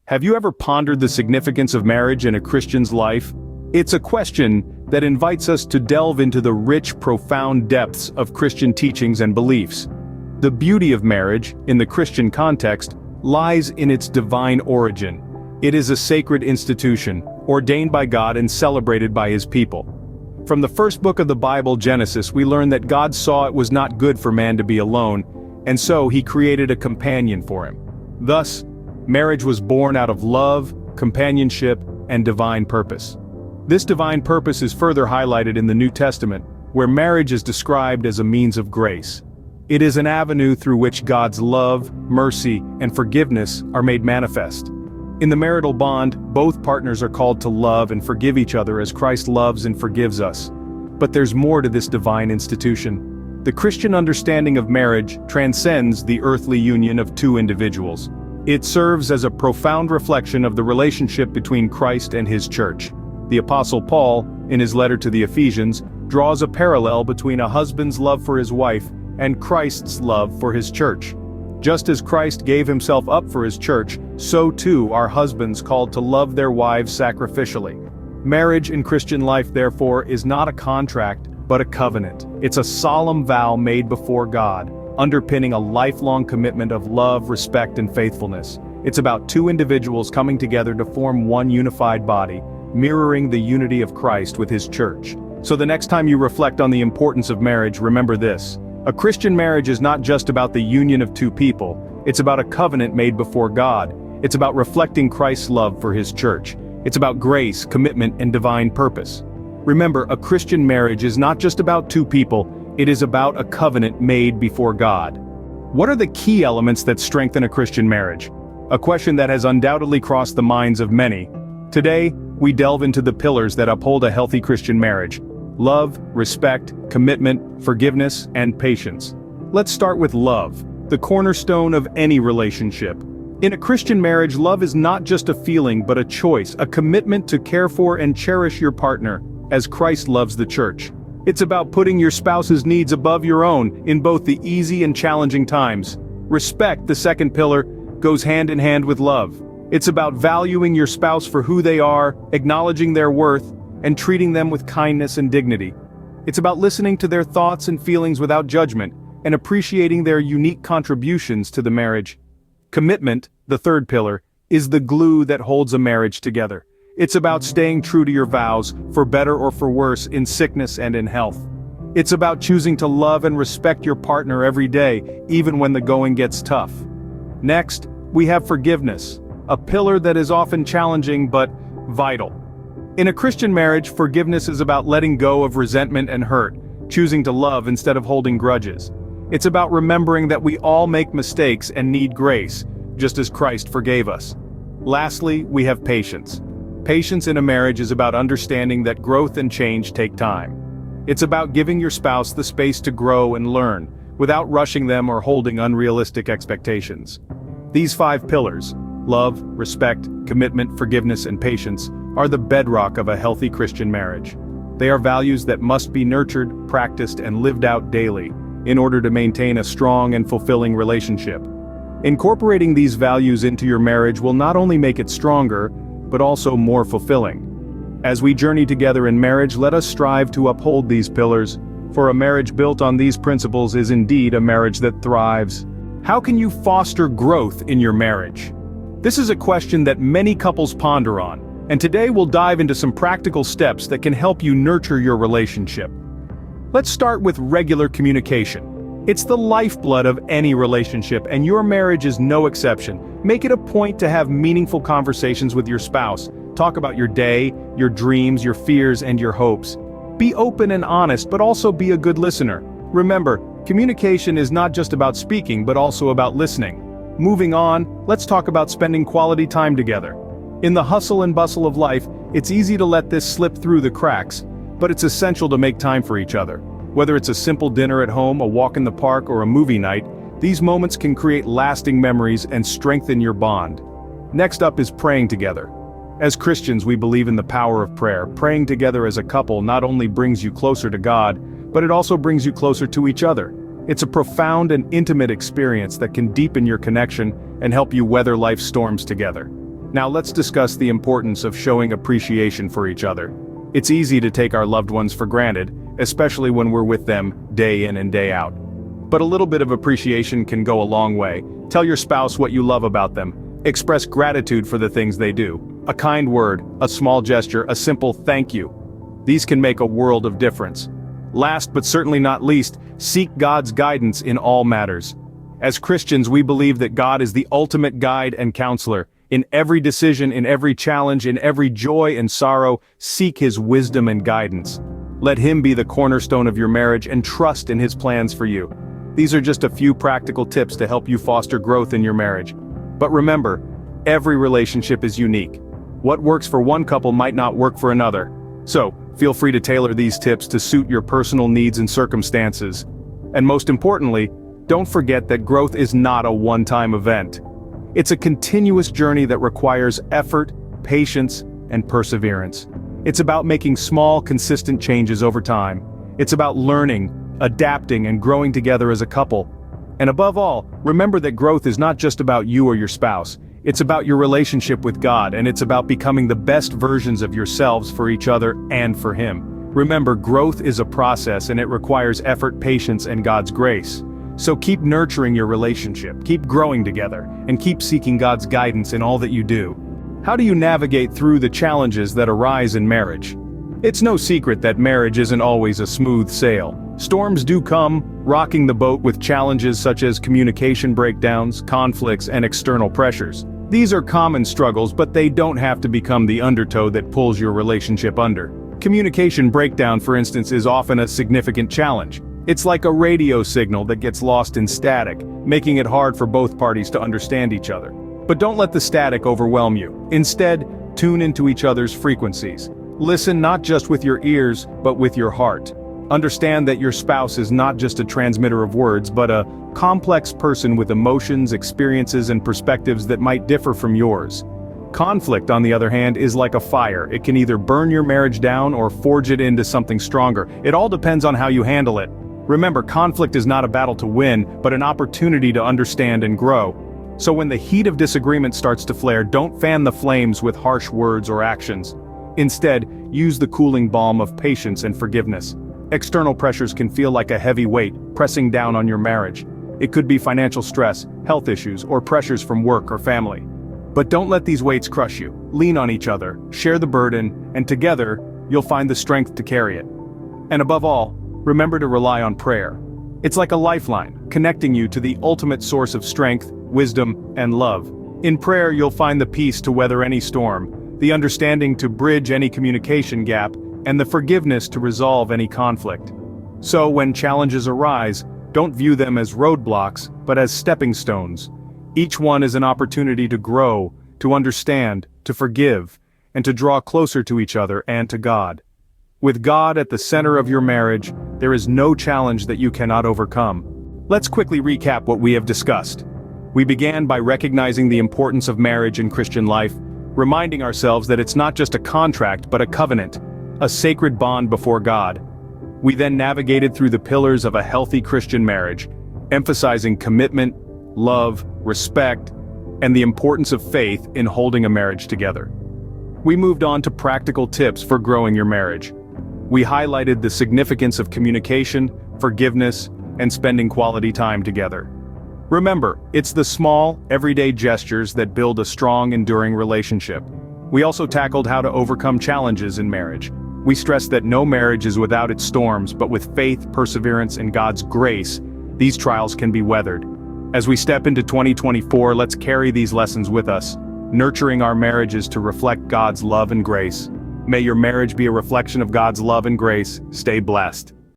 Have you ever pondered the significance of marriage in a Christian's life? It's a question that invites us to delve into the rich, profound depths of Christian teachings and beliefs. The beauty of marriage, in the Christian context, lies in its divine origin. It is a sacred institution, ordained by God and celebrated by His people. From the first book of the Bible, Genesis, we learn that God saw it was not good for man to be alone, and so He created a companion for him. Thus, marriage was born out of love, companionship, and divine purpose. This divine purpose is further highlighted in the New Testament, where marriage is described as a means of grace. It is an avenue through which God's love, mercy, and forgiveness are made manifest. In the marital bond, both partners are called to love and forgive each other as Christ loves and forgives us. But there's more to this divine institution. The Christian understanding of marriage transcends the earthly union of two individuals. It serves as a profound reflection of the relationship between Christ and His church. The Apostle Paul, in his letter to the Ephesians, draws a parallel between a husband's love for his wife and Christ's love for His church. Just as Christ gave Himself up for His church, so too are husbands called to love their wives sacrificially. Marriage in Christian life, therefore, is not a contract, but a covenant. It's a solemn vow made before God, underpinning a lifelong commitment of love, respect, and faithfulness. It's about two individuals coming together to form one unified body, mirroring the unity of Christ with His church. So the next time you reflect on the importance of marriage, remember this. A Christian marriage is not just about the union of two people, it's about a covenant made before God. It's about reflecting Christ's love for His church. It's about grace, commitment, and divine purpose. Remember, a Christian marriage is not just about two people, it is about a covenant made before God. What are the key elements that strengthen a Christian marriage? A question that has undoubtedly crossed the minds of many. Today, we delve into the pillars that uphold a healthy Christian marriage: love, respect, commitment, forgiveness, and patience. Let's start with love, the cornerstone of any relationship. In a Christian marriage, love is not just a feeling but a choice, a commitment to care for and cherish your partner, as Christ loves the church. It's about putting your spouse's needs above your own in both the easy and challenging times. Respect, the second pillar, goes hand in hand with love. It's about valuing your spouse for who they are, acknowledging their worth, and treating them with kindness and dignity. It's about listening to their thoughts and feelings without judgment, and appreciating their unique contributions to the marriage. Commitment, the third pillar, is the glue that holds a marriage together. It's about staying true to your vows, for better or for worse, in sickness and in health. It's about choosing to love and respect your partner every day, even when the going gets tough. Next, we have forgiveness, a pillar that is often challenging but vital. In a Christian marriage, forgiveness is about letting go of resentment and hurt, choosing to love instead of holding grudges. It's about remembering that we all make mistakes and need grace, just as Christ forgave us. Lastly, we have patience. Patience in a marriage is about understanding that growth and change take time. It's about giving your spouse the space to grow and learn, without rushing them or holding unrealistic expectations. These 5 pillars, love, respect, commitment, forgiveness, and patience, are the bedrock of a healthy Christian marriage. They are values that must be nurtured, practiced, and lived out daily, in order to maintain a strong and fulfilling relationship. Incorporating these values into your marriage will not only make it stronger, but also more fulfilling. As we journey together in marriage, let us strive to uphold these pillars, for a marriage built on these principles is indeed a marriage that thrives. How can you foster growth in your marriage? This is a question that many couples ponder on, and today we'll dive into some practical steps that can help you nurture your relationship. Let's start with regular communication. It's the lifeblood of any relationship, and your marriage is no exception. Make it a point to have meaningful conversations with your spouse. Talk about your day, your dreams, your fears, and your hopes. Be open and honest, but also be a good listener. Remember, communication is not just about speaking, but also about listening. Moving on, let's talk about spending quality time together. In the hustle and bustle of life, it's easy to let this slip through the cracks, but it's essential to make time for each other. Whether it's a simple dinner at home, a walk in the park, or a movie night, these moments can create lasting memories and strengthen your bond. Next up is praying together. As Christians, we believe in the power of prayer. Praying together as a couple not only brings you closer to God, but it also brings you closer to each other. It's a profound and intimate experience that can deepen your connection and help you weather life's storms together. Now let's discuss the importance of showing appreciation for each other. It's easy to take our loved ones for granted, especially when we're with them day in and day out. But a little bit of appreciation can go a long way. Tell your spouse what you love about them. Express gratitude for the things they do. A kind word, a small gesture, a simple thank you. These can make a world of difference. Last but certainly not least, seek God's guidance in all matters. As Christians, we believe that God is the ultimate guide and counselor. In every decision, in every challenge, in every joy and sorrow, seek His wisdom and guidance. Let Him be the cornerstone of your marriage and trust in His plans for you. These are just a few practical tips to help you foster growth in your marriage. But remember, every relationship is unique. What works for one couple might not work for another. So, feel free to tailor these tips to suit your personal needs and circumstances. And most importantly, don't forget that growth is not a one-time event. It's a continuous journey that requires effort, patience, and perseverance. It's about making small, consistent changes over time. It's about learning, adapting, and growing together as a couple. And above all, remember that growth is not just about you or your spouse. It's about your relationship with God, and it's about becoming the best versions of yourselves for each other and for Him. Remember, growth is a process, and it requires effort, patience, and God's grace. So keep nurturing your relationship, keep growing together, and keep seeking God's guidance in all that you do. How do you navigate through the challenges that arise in marriage? It's no secret that marriage isn't always a smooth sail. Storms do come, rocking the boat with challenges such as communication breakdowns, conflicts, and external pressures. These are common struggles, but they don't have to become the undertow that pulls your relationship under. Communication breakdown, for instance, is often a significant challenge. It's like a radio signal that gets lost in static, making it hard for both parties to understand each other. But don't let the static overwhelm you. Instead, tune into each other's frequencies. Listen not just with your ears, but with your heart. Understand that your spouse is not just a transmitter of words, but a complex person with emotions, experiences, and perspectives that might differ from yours. Conflict, on the other hand, is like a fire. It can either burn your marriage down or forge it into something stronger. It all depends on how you handle it. Remember, conflict is not a battle to win, but an opportunity to understand and grow. So when the heat of disagreement starts to flare, don't fan the flames with harsh words or actions. Instead, use the cooling balm of patience and forgiveness. External pressures can feel like a heavy weight, pressing down on your marriage. It could be financial stress, health issues, or pressures from work or family. But don't let these weights crush you. Lean on each other, share the burden, and together, you'll find the strength to carry it. And above all, remember to rely on prayer. It's like a lifeline, connecting you to the ultimate source of strength, wisdom, and love. In prayer, you'll find the peace to weather any storm, the understanding to bridge any communication gap, and the forgiveness to resolve any conflict. So when challenges arise, don't view them as roadblocks, but as stepping stones. Each one is an opportunity to grow, to understand, to forgive, and to draw closer to each other and to God. With God at the center of your marriage, there is no challenge that you cannot overcome. Let's quickly recap what we have discussed. We began by recognizing the importance of marriage in Christian life, reminding ourselves that it's not just a contract but a covenant, a sacred bond before God. We then navigated through the pillars of a healthy Christian marriage, emphasizing commitment, love, respect, and the importance of faith in holding a marriage together. We moved on to practical tips for growing your marriage. We highlighted the significance of communication, forgiveness, and spending quality time together. Remember, it's the small, everyday gestures that build a strong, enduring relationship. We also tackled how to overcome challenges in marriage. We stressed that no marriage is without its storms, but with faith, perseverance, and God's grace, these trials can be weathered. As we step into 2024, let's carry these lessons with us, nurturing our marriages to reflect God's love and grace. May your marriage be a reflection of God's love and grace. Stay blessed.